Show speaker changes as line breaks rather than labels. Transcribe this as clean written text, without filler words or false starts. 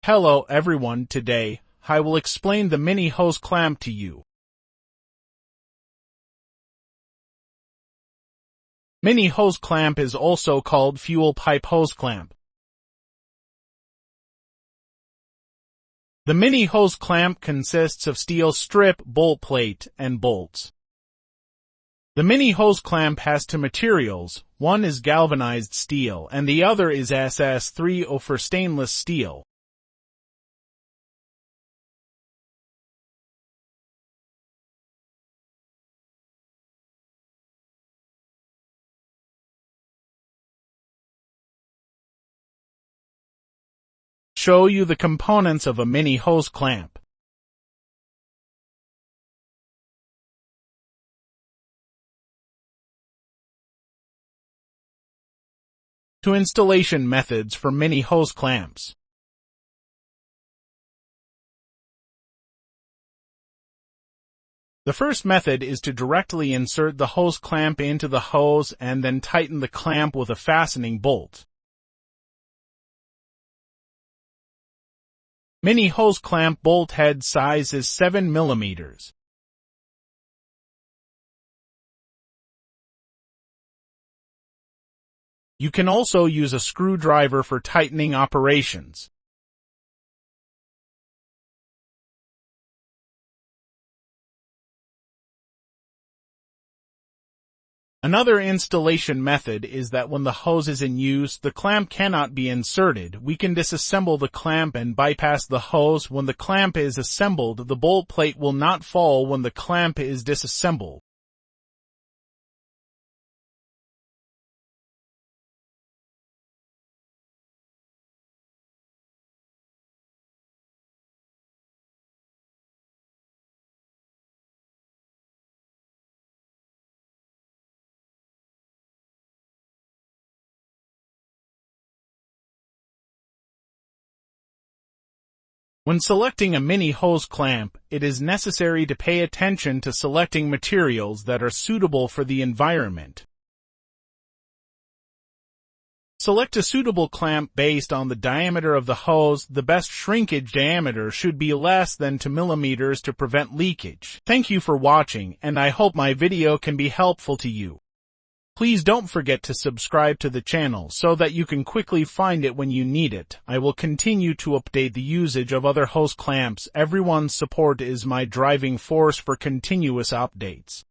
Hello everyone, today I will explain the mini hose clamp to you. Mini hose clamp is also called fuel pipe hose clamp. The mini hose clamp consists of steel strip, bolt plate, and bolts. The mini hose clamp has two materials, one is galvanized steel and the other is SS3O for stainless steel. Show you the components of a mini hose clamp. Two installation methods for mini hose clamps. The first method is to directly insert the hose clamp into the hose and then tighten the clamp with a fastening bolt. Mini hose clamp bolt head size is 7 mm. You can also use a screwdriver for tightening operations. Another installation method is that when the hose is in use, the clamp cannot be inserted. We can disassemble the clamp and bypass the hose. When the clamp is assembled, the bolt plate will not fall when the clamp is disassembled. When selecting a mini hose clamp, it is necessary to pay attention to selecting materials that are suitable for the environment. Select a suitable clamp based on the diameter of the hose. The best shrinkage diameter should be less than 2 mm to prevent leakage. Thank you for watching, and I hope my video can be helpful to you. Please don't forget to subscribe to the channel so that you can quickly find it when you need it. I will continue to update the usage of other hose clamps. Everyone's support is my driving force for continuous updates.